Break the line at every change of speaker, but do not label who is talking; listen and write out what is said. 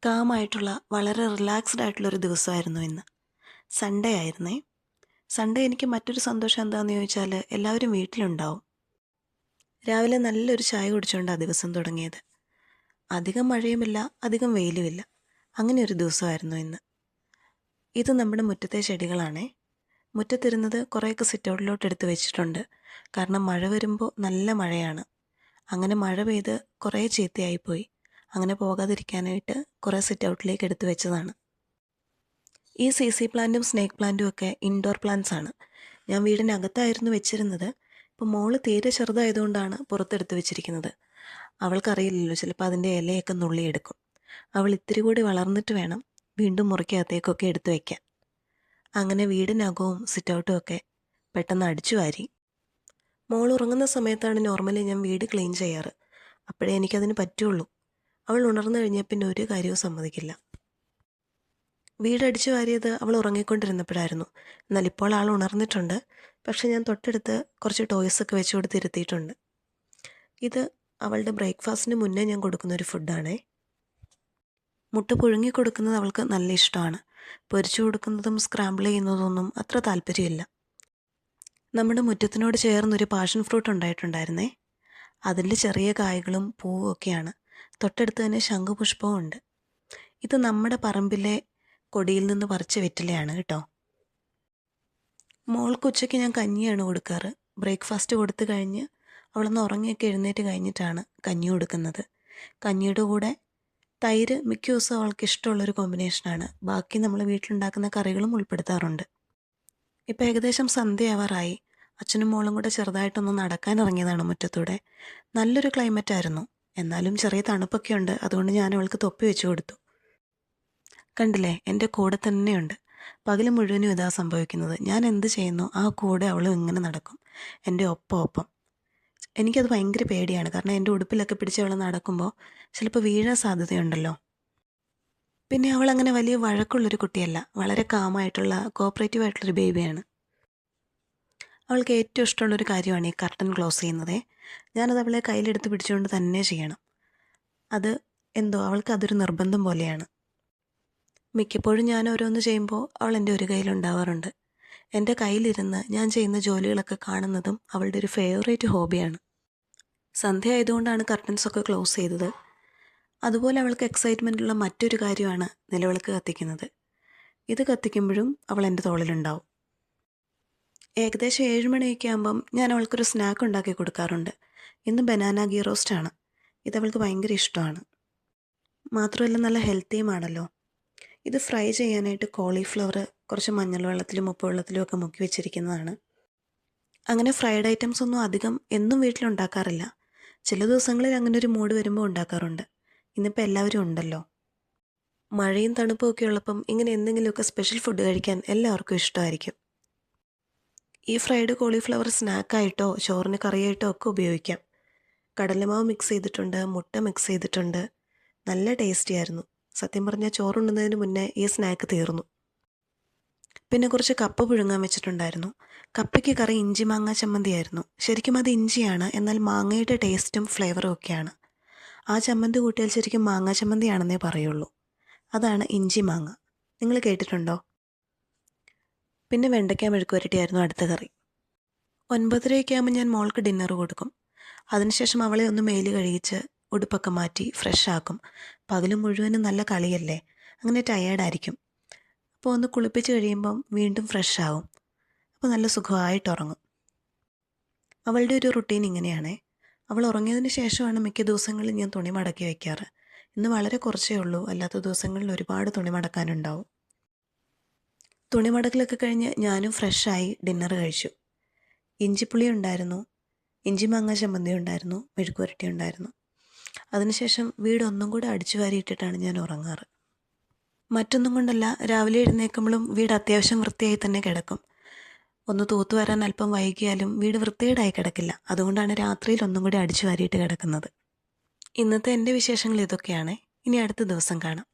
കാമായിട്ടുള്ള വളരെ റിലാക്സ്ഡ് ആയിട്ടുള്ളൊരു ദിവസമായിരുന്നു ഇന്ന്. സൺഡേ ആയിരുന്നേ. സൺഡേ എനിക്ക് മറ്റൊരു സന്തോഷം എന്താണെന്ന് ചോദിച്ചാൽ എല്ലാവരും വീട്ടിലുണ്ടാവും. രാവിലെ നല്ലൊരു ചായ കുടിച്ചുകൊണ്ടാണ് ദിവസം തുടങ്ങിയത്. അധികം മഴയുമില്ല, അധികം വെയിലുമില്ല. അങ്ങനെ ഒരു ദിവസമായിരുന്നു ഇന്ന്. ഇത് നമ്മുടെ മുറ്റത്തെ ചെടികളാണേ. മുറ്റത്തിരുന്നത് കുറേയൊക്കെ സിറ്റൗട്ടിലോട്ട് എടുത്ത് വെച്ചിട്ടുണ്ട്. കാരണം മഴ വരുമ്പോൾ നല്ല മഴയാണ്. അങ്ങനെ മഴ പെയ്ത് കുറേ ചീത്തയായിപ്പോയി. അങ്ങനെ പോകാതിരിക്കാനായിട്ട് കുറേ സിറ്റൗട്ടിലേക്ക് എടുത്ത് വെച്ചതാണ്. ഈ സി പ്ലാന്റും സ്നേക്ക് പ്ലാന്റും ഒക്കെ ഇൻഡോർ പ്ലാന്റ്സ് ആണ്. ഞാൻ വീടിനകത്തായിരുന്നു വെച്ചിരുന്നത്. ഇപ്പോൾ മോള് തീരെ ചെറുതായതുകൊണ്ടാണ് പുറത്തെടുത്ത് വെച്ചിരിക്കുന്നത്. അവൾക്കറിയില്ലല്ലോ, ചിലപ്പോൾ അതിൻ്റെ ഇലയൊക്കെ നുള്ളിയെടുക്കും. അവൾ ഇത്തിരി കൂടി വളർന്നിട്ട് വേണം വീണ്ടും മുറിക്കകത്തേക്കൊക്കെ എടുത്ത് വയ്ക്കാൻ. അങ്ങനെ വീടിനകവും സിറ്റൗട്ടും ഒക്കെ പെട്ടെന്ന് അടിച്ചു വാരി. മോൾ ഉറങ്ങുന്ന സമയത്താണ് നോർമലി ഞാൻ വീട് ക്ലീൻ ചെയ്യാറ്. അപ്പോഴേ എനിക്കതിന് പറ്റുള്ളൂ. അവൾ ഉണർന്നു കഴിഞ്ഞാൽ പിന്നെ ഒരു കാര്യവും സമ്മതിക്കില്ല. വീടടിച്ചു വാരിയത് അവൾ ഉറങ്ങിക്കൊണ്ടിരുന്നപ്പോഴായിരുന്നു. എന്നാൽ ഇപ്പോൾ ആൾ ഉണർന്നിട്ടുണ്ട്. പക്ഷെ ഞാൻ തൊട്ടടുത്ത് കുറച്ച് ടോയ്സൊക്കെ വെച്ച് കൊടുത്തിരുത്തിയിട്ടുണ്ട്. ഇത് അവളുടെ ബ്രേക്ക്ഫാസ്റ്റിന് മുന്നേ ഞാൻ കൊടുക്കുന്നൊരു ഫുഡാണേ. മുട്ട പുഴുങ്ങി കൊടുക്കുന്നത് അവൾക്ക് നല്ല ഇഷ്ടമാണ്. പൊരിച്ചു കൊടുക്കുന്നതും സ്ക്രാമ്പിൾ ചെയ്യുന്നതൊന്നും അത്ര താല്പര്യമില്ല. നമ്മുടെ മുറ്റത്തിനോട് ചേർന്നൊരു പാഷൻ ഫ്രൂട്ട് ഉണ്ടായിട്ടുണ്ടായിരുന്നേ. അതിൽ ചെറിയ കായ്കളും പൂവും ഒക്കെയാണ്. തൊട്ടടുത്ത് തന്നെ ശംഖുപുഷ്പവും ഉണ്ട്. ഇത് നമ്മുടെ പറമ്പിലെ കൊടിയിൽ നിന്ന് പറിച്ച വെറ്റിലയാണ് കേട്ടോ. മോൾക്ക് ഉച്ചയ്ക്ക് ഞാൻ കഞ്ഞിയാണ് കൊടുക്കാറ്. ബ്രേക്ക്ഫാസ്റ്റ് കൊടുത്തു കഴിഞ്ഞ് അവളൊന്ന് ഉറങ്ങിയൊക്കെ എഴുന്നേറ്റ് കഴിഞ്ഞിട്ടാണ് കഞ്ഞി കൊടുക്കുന്നത്. കഞ്ഞിയുടെ കൂടെ തൈര് മിക്ക ദിവസവും അവൾക്ക് ഇഷ്ടമുള്ളൊരു കോമ്പിനേഷനാണ്. ബാക്കി നമ്മൾ വീട്ടിലുണ്ടാക്കുന്ന കറികളും ഉൾപ്പെടുത്താറുണ്ട്. ഇപ്പോൾ ഏകദേശം സന്ധ്യയാവാറായി. അച്ഛനും മോളും കൂടെ ചെറുതായിട്ടൊന്ന് നടക്കാൻ ഇറങ്ങിയതാണ് മുറ്റത്തൂടെ. നല്ലൊരു ക്ലൈമറ്റ് ആയിരുന്നു. എന്നാലും ചെറിയ തണുപ്പൊക്കെ ഉണ്ട്. അതുകൊണ്ട് ഞാൻ അവൾക്ക് തൊപ്പി വെച്ച് കൊടുത്തു. കണ്ടില്ലേ, എൻ്റെ കൂടെ തന്നെയുണ്ട്. പകൽ മുഴുവനും ഇതാ സംഭവിക്കുന്നത്. ഞാൻ എന്ത് ചെയ്യുന്നു ആ കൂടെ അവളും ഇങ്ങനെ നടക്കും, എൻ്റെ ഒപ്പം. എനിക്കത് ഭയങ്കര പേടിയാണ്. കാരണം എൻ്റെ ഉടുപ്പിലൊക്കെ പിടിച്ച് അവൾ നടക്കുമ്പോൾ ചിലപ്പോൾ വീഴാൻ സാധ്യതയുണ്ടല്ലോ. പിന്നെ അവൾ അങ്ങനെ വലിയ വഴക്കുള്ളൊരു കുട്ടിയല്ല. വളരെ കാമായിട്ടുള്ള കോപ്പറേറ്റീവ് ആയിട്ടുള്ളൊരു ബേബിയാണ്. അവൾക്ക് ഏറ്റവും ഇഷ്ടമുള്ളൊരു കാര്യമാണ് ഈ കർട്ടൻ ക്ലോസ് ചെയ്യുന്നത്. ഞാനത് അവളെ കയ്യിലെടുത്ത് പിടിച്ചുകൊണ്ട് തന്നെ ചെയ്യണം. അത് എന്തോ അവൾക്ക് അതൊരു നിർബന്ധം പോലെയാണ്. മിക്കപ്പോഴും ഞാൻ ഓരോന്ന് ചെയ്യുമ്പോൾ അവൾ എൻ്റെ ഒരു കയ്യിലുണ്ടാവാറുണ്ട്. എൻ്റെ കയ്യിലിരുന്ന് ഞാൻ ചെയ്യുന്ന ജോലികളൊക്കെ കാണുന്നതും അവളുടെ ഒരു ഫേവറേറ്റ് ഹോബിയാണ്. സന്ധ്യ ആയതുകൊണ്ടാണ് കർട്ടൻസൊക്കെ ക്ലോസ് ചെയ്തത്. അതുപോലെ അവൾക്ക് എക്സൈറ്റ്മെൻറ്റുള്ള മറ്റൊരു കാര്യമാണ് നിലവിളക്ക് കത്തിക്കുന്നത്. ഇത് കത്തിക്കുമ്പോഴും അവൾ എൻ്റെ തോളിലുണ്ടാവും. ഏകദേശം 7 മണിയൊക്കെ ആകുമ്പം ഞാൻ അവൾക്കൊരു സ്നാക്ക് ഉണ്ടാക്കി കൊടുക്കാറുണ്ട്. ഇന്ന് ബനാന ഗീ റോസ്റ്റാണ്. ഇതവൾക്ക് ഭയങ്കര ഇഷ്ടമാണ്. മാത്രമല്ല നല്ല ഹെൽത്തിയുമാണല്ലോ. ഇത് ഫ്രൈ ചെയ്യാനായിട്ട് കോളിഫ്ലവർ കുറച്ച് മഞ്ഞൾ വെള്ളത്തിലും ഉപ്പ് വെള്ളത്തിലും ഒക്കെ മുക്കി വെച്ചിരിക്കുന്നതാണ്. അങ്ങനെ ഫ്രൈഡ് ഐറ്റംസ് ഒന്നും അധികം എന്നും വീട്ടിലുണ്ടാക്കാറില്ല. ചില ദിവസങ്ങളിൽ അങ്ങനെ ഒരു മൂഡ് വരുമ്പോൾ ഉണ്ടാക്കാറുണ്ട്. ഇന്നിപ്പോൾ എല്ലാവരും ഉണ്ടല്ലോ. മഴയും തണുപ്പും ഒക്കെ ഉള്ളപ്പം ഇങ്ങനെ എന്തെങ്കിലുമൊക്കെ സ്പെഷ്യൽ ഫുഡ് കഴിക്കാൻ എല്ലാവർക്കും ഇഷ്ടമായിരിക്കും. ഈ ഫ്രൈഡ് കോളിഫ്ലവർ സ്നാക്കായിട്ടോ ചോറിന് കറിയായിട്ടോ ഒക്കെ ഉപയോഗിക്കാം. കടലമാവ് മിക്സ് ചെയ്തിട്ടുണ്ട്, മുട്ട മിക്സ് ചെയ്തിട്ടുണ്ട്. നല്ല ടേസ്റ്റി ആയിരുന്നു. സത്യം പറഞ്ഞാൽ ചോറുണ്ണുന്നതിന് മുന്നേ ഈ സ്നാക്ക് തീർന്നു. പിന്നെ കുറച്ച് കപ്പ പുഴുങ്ങാൻ വെച്ചിട്ടുണ്ടായിരുന്നു. കപ്പയ്ക്ക് കറി ഇഞ്ചി മാങ്ങ ചമ്മന്തിയായിരുന്നു. ശരിക്കും അത് ഇഞ്ചിയാണ്, എന്നാൽ മാങ്ങയുടെ ടേസ്റ്റും ഫ്ലേവറും ഒക്കെയാണ്. ആ ചമ്മന്തി കൂട്ടിയാൽ ശരിക്കും മാങ്ങ ചമ്മന്തിയാണെന്നേ പറയുള്ളൂ. അതാണ് ഇഞ്ചി മാങ്ങ. നിങ്ങൾ കേട്ടിട്ടുണ്ടോ? പിന്നെ വെണ്ടയ്ക്ക മെഴുക്കുവരട്ടിയായിരുന്നു അടുത്ത കറി. 9:30 ആകുമ്പോൾ ഞാൻ മോൾക്ക് ഡിന്നർ കൊടുക്കും. അതിനുശേഷം അവളെ ഒന്ന് മേല് കഴിയിച്ച് ഉടുപ്പൊക്കെ മാറ്റി ഫ്രഷ് ആക്കും. പകലും മുഴുവനും നല്ല കളിയല്ലേ, അങ്ങനെ ടയേർഡായിരിക്കും. അപ്പോൾ ഒന്ന് കുളിപ്പിച്ച് കഴിയുമ്പം വീണ്ടും ഫ്രഷ് ആവും. അപ്പോൾ നല്ല സുഖമായിട്ട് ഉറങ്ങും. അവളുടെ ഒരു റുട്ടീൻ ഇങ്ങനെയാണേ. അവൾ ഉറങ്ങിയതിന് ശേഷമാണ് മിക്ക ദിവസങ്ങളിൽ ഞാൻ തുണി മടക്കി വയ്ക്കാറ്. ഇന്ന് വളരെ കുറച്ചേ ഉള്ളൂ, അല്ലാത്ത ദിവസങ്ങളിൽ ഒരുപാട് തുണി മടക്കാനുണ്ടാവും. തുണി മടക്കിലൊക്കെ കഴിഞ്ഞ് ഞാനും ഫ്രഷായി ഡിന്നർ കഴിച്ചു. ഇഞ്ചിപ്പുളി ഉണ്ടായിരുന്നു, ഇഞ്ചി മാങ്ങ ചമ്മന്തി ഉണ്ടായിരുന്നു, മെഴുക്കുവരട്ടി ഉണ്ടായിരുന്നു. അതിനുശേഷം വീട് ഒന്നും കൂടെ അടിച്ചു വാരിയിട്ടിട്ടാണ് ഞാൻ ഉറങ്ങാറ്. മറ്റൊന്നും കൊണ്ടല്ല, രാവിലെ എഴുന്നേൽക്കുമ്പോഴും വീട് അത്യാവശ്യം വൃത്തിയായി തന്നെ കിടക്കും. ഒന്ന് തൂത്തു വരാൻ അല്പം വൈകിയാലും വീട് വൃത്തികേടായി കിടക്കില്ല. അതുകൊണ്ടാണ് രാത്രിയിൽ ഒന്നും കൂടി അടിച്ചു വാരിയിട്ട് കിടക്കുന്നത്. ഇന്നത്തെ എൻ്റെ വിശേഷങ്ങൾ ഇതൊക്കെയാണ്. ഇനി അടുത്ത ദിവസം കാണാം.